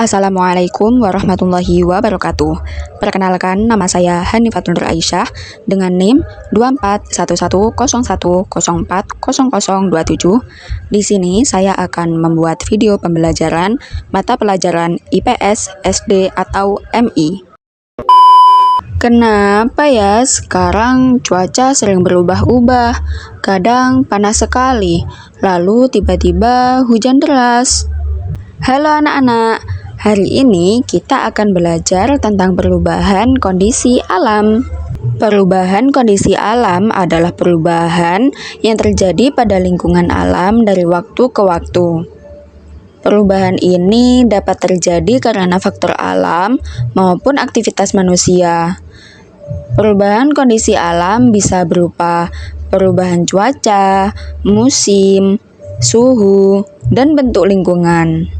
Assalamualaikum warahmatullahi wabarakatuh. Perkenalkan, nama saya Hanifatun Nur Aisyah dengan NIM 241101040027. Di sini saya akan membuat video pembelajaran mata pelajaran IPS, SD atau MI. Kenapa ya sekarang cuaca sering berubah-ubah? Kadang panas sekali, lalu tiba-tiba hujan deras. Halo anak-anak, hari ini kita akan belajar tentang perubahan kondisi alam. Perubahan kondisi alam adalah perubahan yang terjadi pada lingkungan alam dari waktu ke waktu. Perubahan ini dapat terjadi karena faktor alam maupun aktivitas manusia. Perubahan kondisi alam bisa berupa perubahan cuaca, musim, suhu, dan bentuk lingkungan.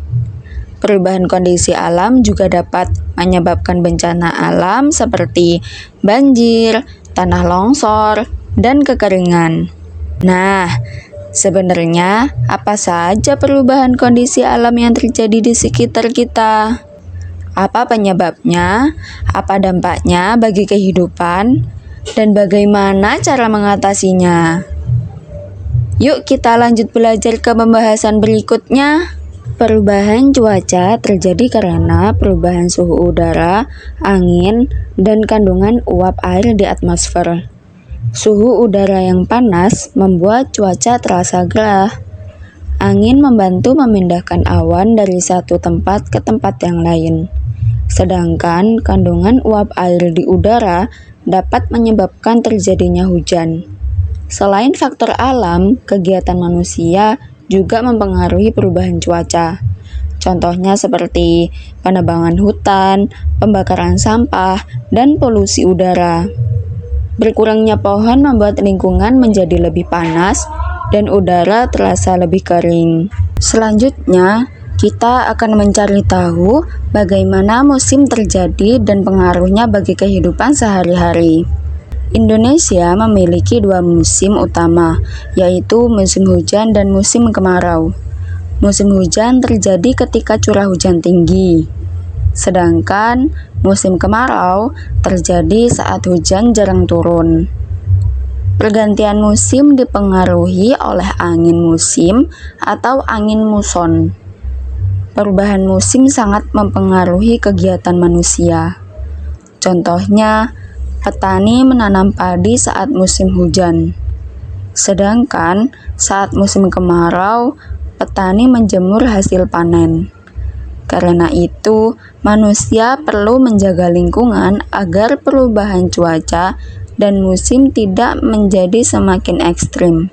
Perubahan kondisi alam juga dapat menyebabkan bencana alam seperti banjir, tanah longsor, dan kekeringan. Nah, sebenarnya apa saja perubahan kondisi alam yang terjadi di sekitar kita? Apa penyebabnya? Apa dampaknya bagi kehidupan? Dan bagaimana cara mengatasinya? Yuk kita lanjut belajar ke pembahasan berikutnya. Perubahan cuaca terjadi karena perubahan suhu udara, angin, dan kandungan uap air di atmosfer. Suhu udara yang panas membuat cuaca terasa gerah. Angin membantu memindahkan awan dari satu tempat ke tempat yang lain. Sedangkan kandungan uap air di udara dapat menyebabkan terjadinya hujan. Selain faktor alam, kegiatan manusia juga mempengaruhi perubahan cuaca. Contohnya seperti penebangan hutan, pembakaran sampah, dan polusi udara. Berkurangnya pohon membuat lingkungan menjadi lebih panas dan udara terasa lebih kering. Selanjutnya, kita akan mencari tahu bagaimana musim terjadi dan pengaruhnya bagi kehidupan sehari-hari. Indonesia memiliki dua musim utama, yaitu musim hujan dan musim kemarau. Musim hujan terjadi ketika curah hujan tinggi, sedangkan musim kemarau terjadi saat hujan jarang turun. Pergantian musim dipengaruhi oleh angin musim atau angin muson. Perubahan musim sangat mempengaruhi kegiatan manusia. Contohnya, petani menanam padi saat musim hujan, sedangkan saat musim kemarau, petani menjemur hasil panen. Karena itu, manusia perlu menjaga lingkungan agar perubahan cuaca dan musim tidak menjadi semakin ekstrim.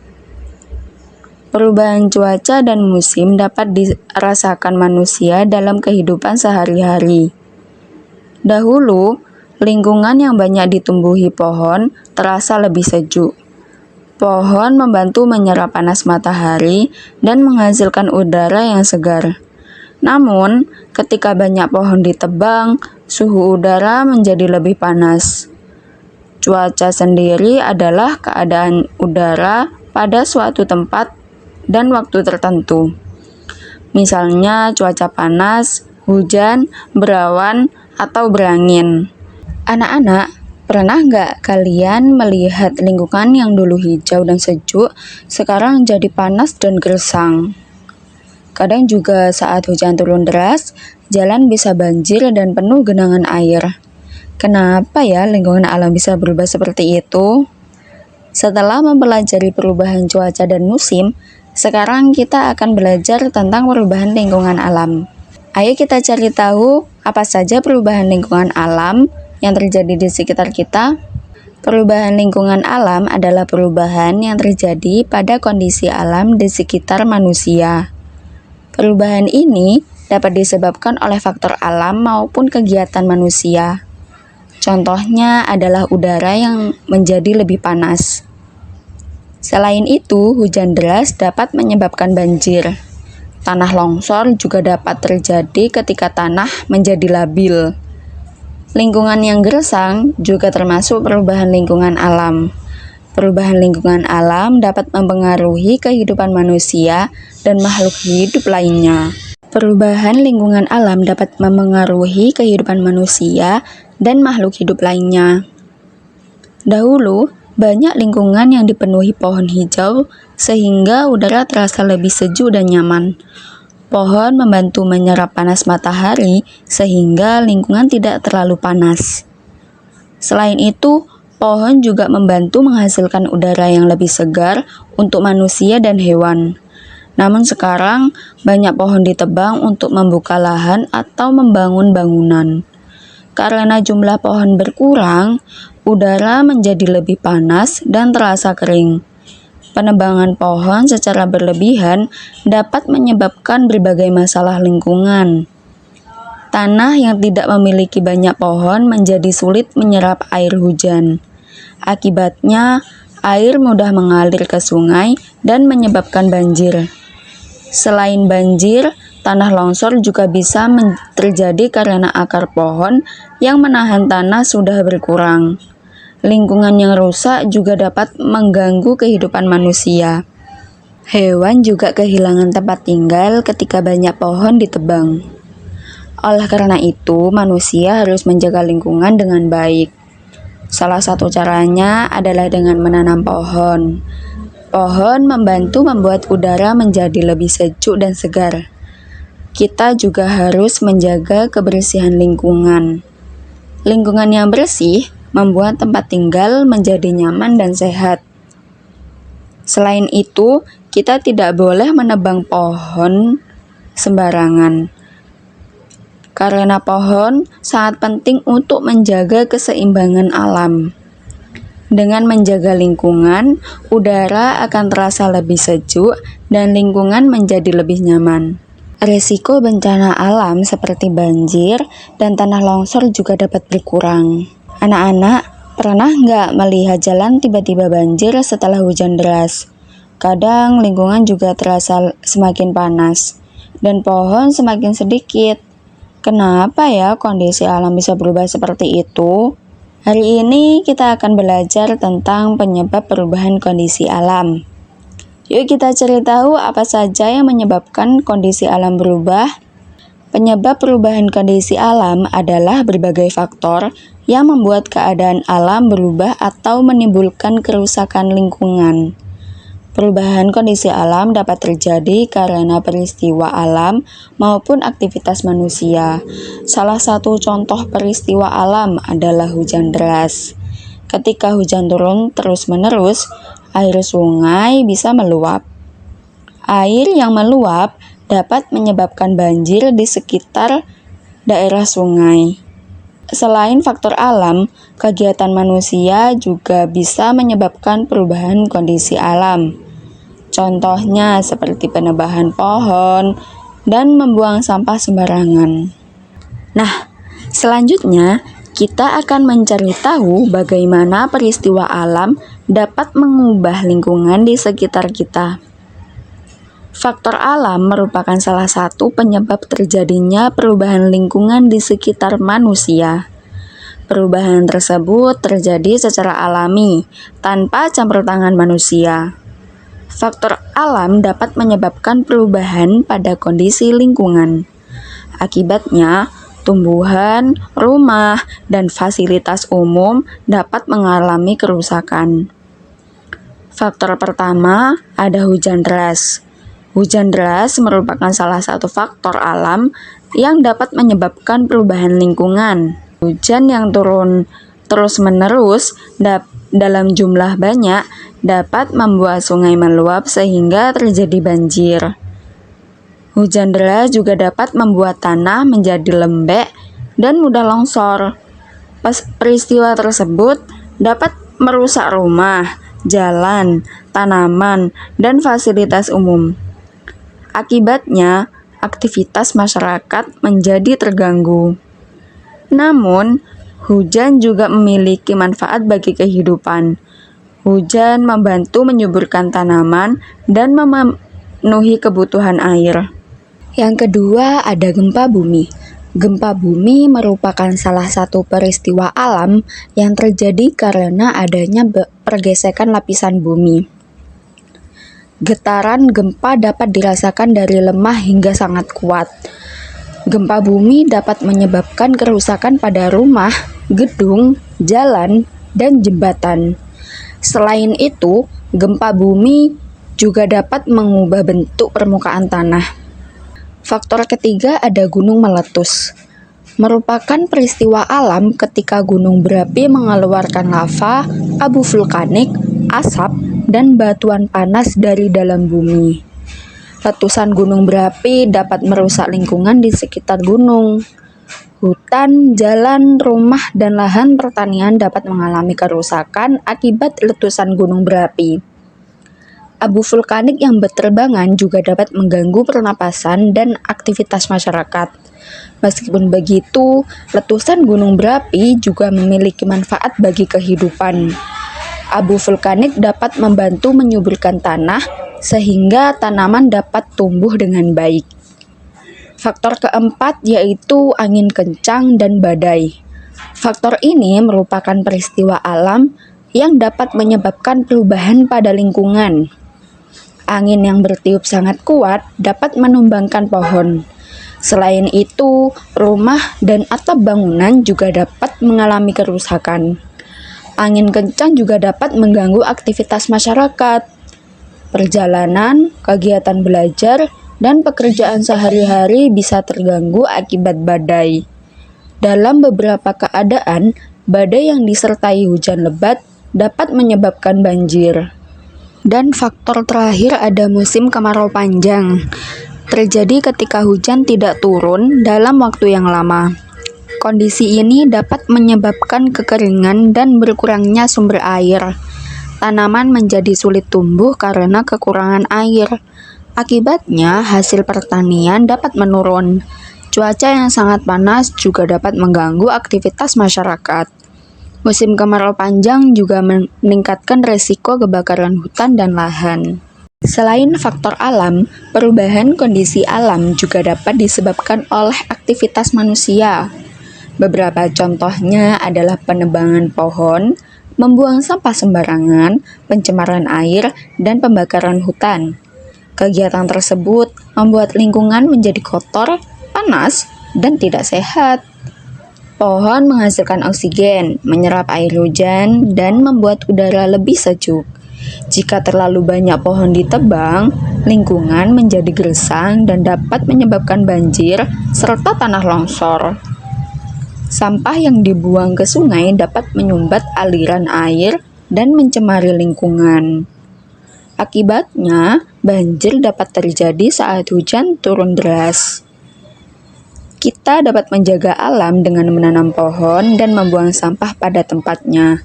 Perubahan cuaca dan musim dapat dirasakan manusia dalam kehidupan sehari-hari. Dahulu, lingkungan yang banyak ditumbuhi pohon terasa lebih sejuk. Pohon membantu menyerap panas matahari dan menghasilkan udara yang segar. Namun, ketika banyak pohon ditebang, suhu udara menjadi lebih panas. Cuaca sendiri adalah keadaan udara pada suatu tempat dan waktu tertentu. Misalnya cuaca panas, hujan, berawan, atau berangin. Anak-anak, pernah nggak kalian melihat lingkungan yang dulu hijau dan sejuk, sekarang jadi panas dan gersang? Kadang juga saat hujan turun deras, jalan bisa banjir dan penuh genangan air. Kenapa ya lingkungan alam bisa berubah seperti itu? Setelah mempelajari perubahan cuaca dan musim, sekarang kita akan belajar tentang perubahan lingkungan alam. Ayo kita cari tahu apa saja perubahan lingkungan alam yang terjadi di sekitar kita. Perubahan lingkungan alam adalah perubahan yang terjadi pada kondisi alam di sekitar manusia. Perubahan ini dapat disebabkan oleh faktor alam maupun kegiatan manusia. Contohnya adalah udara yang menjadi lebih panas. Selain itu, hujan deras dapat menyebabkan banjir. Tanah longsor juga dapat terjadi ketika tanah menjadi labil. Lingkungan yang gersang juga termasuk perubahan lingkungan alam. Perubahan lingkungan alam dapat mempengaruhi kehidupan manusia dan makhluk hidup lainnya. Perubahan lingkungan alam dapat memengaruhi kehidupan manusia dan makhluk hidup lainnya. Dahulu, banyak lingkungan yang dipenuhi pohon hijau sehingga udara terasa lebih sejuk dan nyaman. Pohon membantu menyerap panas matahari sehingga lingkungan tidak terlalu panas. Selain itu, pohon juga membantu menghasilkan udara yang lebih segar untuk manusia dan hewan. Namun sekarang, banyak pohon ditebang untuk membuka lahan atau membangun bangunan. Karena jumlah pohon berkurang, udara menjadi lebih panas dan terasa kering. Penebangan pohon secara berlebihan dapat menyebabkan berbagai masalah lingkungan. Tanah yang tidak memiliki banyak pohon menjadi sulit menyerap air hujan. Akibatnya, air mudah mengalir ke sungai dan menyebabkan banjir. Selain banjir, tanah longsor juga bisa terjadi karena akar pohon yang menahan tanah sudah berkurang. Lingkungan yang rusak juga dapat mengganggu kehidupan manusia. Hewan juga kehilangan tempat tinggal ketika banyak pohon ditebang. Oleh karena itu, manusia harus menjaga lingkungan dengan baik. Salah satu caranya adalah dengan menanam pohon. Pohon membantu membuat udara menjadi lebih sejuk dan segar. Kita juga harus menjaga kebersihan lingkungan. Lingkungan yang bersih membuat tempat tinggal menjadi nyaman dan sehat. Selain itu, kita tidak boleh menebang pohon sembarangan. Karena pohon sangat penting untuk menjaga keseimbangan alam. Dengan menjaga lingkungan, udara akan terasa lebih sejuk dan lingkungan menjadi lebih nyaman. Risiko bencana alam seperti banjir dan tanah longsor juga dapat berkurang. Anak-anak, pernah nggak melihat jalan tiba-tiba banjir setelah hujan deras? Kadang lingkungan juga terasa semakin panas dan pohon semakin sedikit. Kenapa ya kondisi alam bisa berubah seperti itu? Hari ini kita akan belajar tentang penyebab perubahan kondisi alam. Yuk kita cari tahu apa saja yang menyebabkan kondisi alam berubah. Penyebab perubahan kondisi alam adalah berbagai faktor yang membuat keadaan alam berubah atau menimbulkan kerusakan lingkungan. Perubahan kondisi alam dapat terjadi karena peristiwa alam maupun aktivitas manusia. Salah satu contoh peristiwa alam adalah hujan deras. Ketika hujan turun terus-menerus, air sungai bisa meluap. Air yang meluap dapat menyebabkan banjir di sekitar daerah sungai. Selain faktor alam, kegiatan manusia juga bisa menyebabkan perubahan kondisi alam. Contohnya seperti penebangan pohon dan membuang sampah sembarangan. Nah, selanjutnya kita akan mencari tahu bagaimana peristiwa alam dapat mengubah lingkungan di sekitar kita. Faktor alam merupakan salah satu penyebab terjadinya perubahan lingkungan di sekitar manusia. Perubahan tersebut terjadi secara alami, tanpa campur tangan manusia. Faktor alam dapat menyebabkan perubahan pada kondisi lingkungan. Akibatnya, tumbuhan, rumah, dan fasilitas umum dapat mengalami kerusakan. Faktor pertama ada hujan deras. Hujan deras merupakan salah satu faktor alam yang dapat menyebabkan perubahan lingkungan. Hujan yang turun terus-menerus dalam jumlah banyak dapat membuat sungai meluap sehingga terjadi banjir. Hujan deras juga dapat membuat tanah menjadi lembek dan mudah longsor. Peristiwa tersebut dapat merusak rumah, jalan, tanaman, dan fasilitas umum. Akibatnya, aktivitas masyarakat menjadi terganggu. Namun, hujan juga memiliki manfaat bagi kehidupan. Hujan membantu menyuburkan tanaman dan memenuhi kebutuhan air. Yang kedua ada gempa bumi. Gempa bumi merupakan salah satu peristiwa alam yang terjadi karena adanya pergesekan lapisan bumi. Getaran gempa dapat dirasakan dari lemah hingga sangat kuat. Gempa bumi dapat menyebabkan kerusakan pada rumah, gedung, jalan, dan jembatan. Selain itu, gempa bumi juga dapat mengubah bentuk permukaan tanah. Faktor ketiga ada gunung meletus. Merupakan peristiwa alam ketika gunung berapi mengeluarkan lava, abu vulkanik, asap, dan batuan panas dari dalam bumi. Letusan gunung berapi dapat merusak lingkungan di sekitar gunung. Hutan, jalan, rumah, dan lahan pertanian dapat mengalami kerusakan akibat letusan gunung berapi. Abu vulkanik yang berterbangan juga dapat mengganggu pernapasan dan aktivitas masyarakat. Meskipun begitu, letusan gunung berapi juga memiliki manfaat bagi kehidupan. Abu vulkanik dapat membantu menyuburkan tanah sehingga tanaman dapat tumbuh dengan baik. Faktor keempat yaitu angin kencang dan badai. Faktor ini merupakan peristiwa alam yang dapat menyebabkan perubahan pada lingkungan. Angin yang bertiup sangat kuat dapat menumbangkan pohon. Selain itu, rumah dan atap bangunan juga dapat mengalami kerusakan. Angin kencang juga dapat mengganggu aktivitas masyarakat. Perjalanan, kegiatan belajar, dan pekerjaan sehari-hari bisa terganggu akibat badai. Dalam beberapa keadaan, badai yang disertai hujan lebat dapat menyebabkan banjir. Dan faktor terakhir ada musim kemarau panjang. Terjadi ketika hujan tidak turun dalam waktu yang lama. Kondisi ini dapat menyebabkan kekeringan dan berkurangnya sumber air. Tanaman menjadi sulit tumbuh karena kekurangan air. Akibatnya, hasil pertanian dapat menurun. Cuaca yang sangat panas juga dapat mengganggu aktivitas masyarakat. Musim kemarau panjang juga meningkatkan risiko kebakaran hutan dan lahan. Selain faktor alam, perubahan kondisi alam juga dapat disebabkan oleh aktivitas manusia. Beberapa contohnya adalah penebangan pohon, membuang sampah sembarangan, pencemaran air, dan pembakaran hutan. Kegiatan tersebut membuat lingkungan menjadi kotor, panas, dan tidak sehat. Pohon menghasilkan oksigen, menyerap air hujan, dan membuat udara lebih sejuk. Jika terlalu banyak pohon ditebang, lingkungan menjadi gersang dan dapat menyebabkan banjir serta tanah longsor. Sampah yang dibuang ke sungai dapat menyumbat aliran air dan mencemari lingkungan. Akibatnya, banjir dapat terjadi saat hujan turun deras. Kita dapat menjaga alam dengan menanam pohon dan membuang sampah pada tempatnya.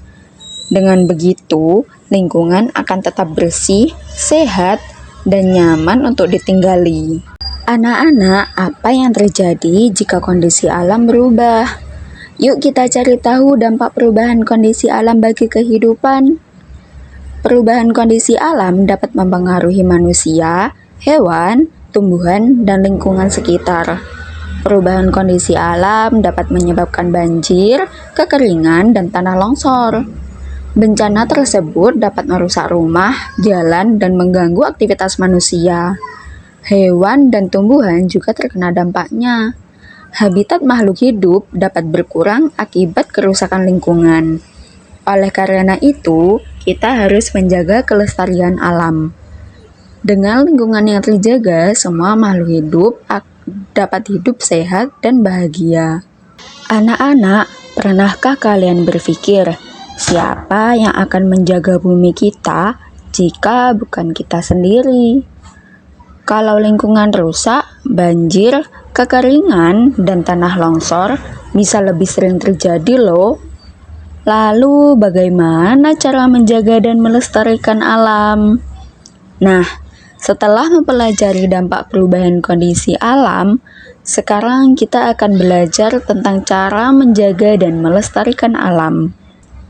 Dengan begitu, lingkungan akan tetap bersih, sehat, dan nyaman untuk ditinggali. Anak-anak, apa yang terjadi jika kondisi alam berubah? Yuk kita cari tahu dampak perubahan kondisi alam bagi kehidupan. Perubahan kondisi alam dapat mempengaruhi manusia, hewan, tumbuhan, dan lingkungan sekitar. Perubahan kondisi alam dapat menyebabkan banjir, kekeringan, dan tanah longsor. Bencana tersebut dapat merusak rumah, jalan, dan mengganggu aktivitas manusia. Hewan dan tumbuhan juga terkena dampaknya. Habitat makhluk hidup dapat berkurang akibat kerusakan lingkungan. Oleh karena itu, kita harus menjaga kelestarian alam. Dengan lingkungan yang terjaga, semua makhluk hidup dapat hidup sehat dan bahagia. Anak-anak, pernahkah kalian berpikir, siapa yang akan menjaga bumi kita jika bukan kita sendiri? Kalau lingkungan rusak, banjir, kekeringan, dan tanah longsor bisa lebih sering terjadi loh. Lalu bagaimana cara menjaga dan melestarikan alam? Nah, setelah mempelajari dampak perubahan kondisi alam, sekarang kita akan belajar tentang cara menjaga dan melestarikan alam.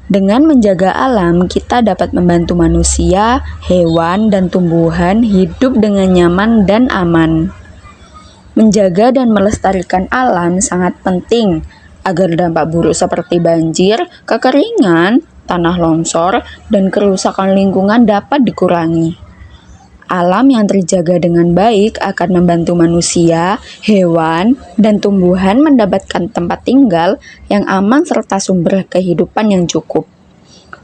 Dengan menjaga alam, kita dapat membantu manusia, hewan, dan tumbuhan hidup dengan nyaman dan aman. Menjaga dan melestarikan alam sangat penting agar dampak buruk seperti banjir, kekeringan, tanah longsor, dan kerusakan lingkungan dapat dikurangi. Alam yang terjaga dengan baik akan membantu manusia, hewan, dan tumbuhan mendapatkan tempat tinggal yang aman serta sumber kehidupan yang cukup.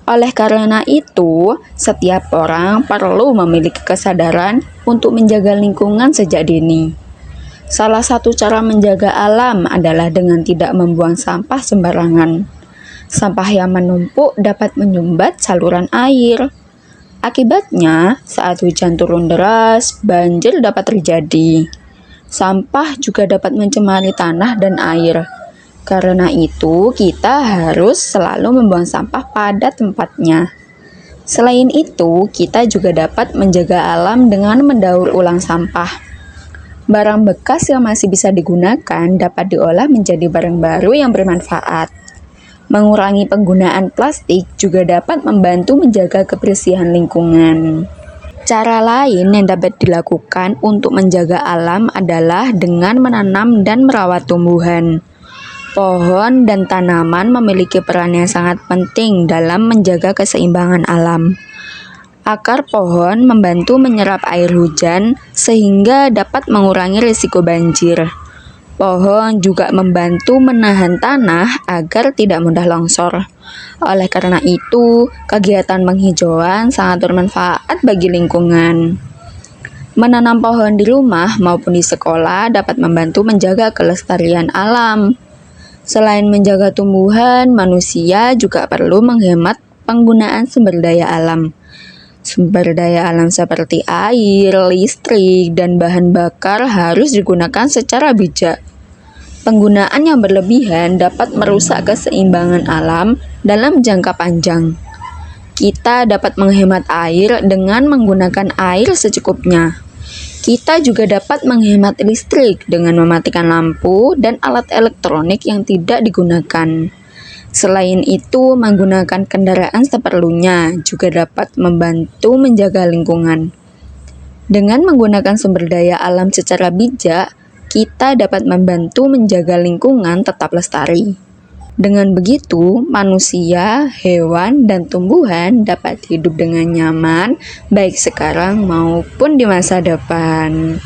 Oleh karena itu, setiap orang perlu memiliki kesadaran untuk menjaga lingkungan sejak dini. Salah satu cara menjaga alam adalah dengan tidak membuang sampah sembarangan. Sampah yang menumpuk dapat menyumbat saluran air. Akibatnya, saat hujan turun deras, banjir dapat terjadi. Sampah juga dapat mencemari tanah dan air. Karena itu, kita harus selalu membuang sampah pada tempatnya. Selain itu, kita juga dapat menjaga alam dengan mendaur ulang sampah. Barang bekas yang masih bisa digunakan dapat diolah menjadi barang baru yang bermanfaat. Mengurangi penggunaan plastik juga dapat membantu menjaga kebersihan lingkungan. Cara lain yang dapat dilakukan untuk menjaga alam adalah dengan menanam dan merawat tumbuhan. Pohon dan tanaman memiliki peran yang sangat penting dalam menjaga keseimbangan alam. Akar pohon membantu menyerap air hujan sehingga dapat mengurangi risiko banjir. Pohon juga membantu menahan tanah agar tidak mudah longsor. Oleh karena itu, kegiatan penghijauan sangat bermanfaat bagi lingkungan. Menanam pohon di rumah maupun di sekolah dapat membantu menjaga kelestarian alam. Selain menjaga tumbuhan, manusia juga perlu menghemat penggunaan sumber daya alam. Sumber daya alam seperti air, listrik, dan bahan bakar harus digunakan secara bijak. Penggunaan yang berlebihan dapat merusak keseimbangan alam dalam jangka panjang. Kita dapat menghemat air dengan menggunakan air secukupnya. Kita juga dapat menghemat listrik dengan mematikan lampu dan alat elektronik yang tidak digunakan. Selain itu, menggunakan kendaraan seperlunya juga dapat membantu menjaga lingkungan. Dengan menggunakan sumber daya alam secara bijak, kita dapat membantu menjaga lingkungan tetap lestari. Dengan begitu, manusia, hewan, dan tumbuhan dapat hidup dengan nyaman, baik sekarang maupun di masa depan.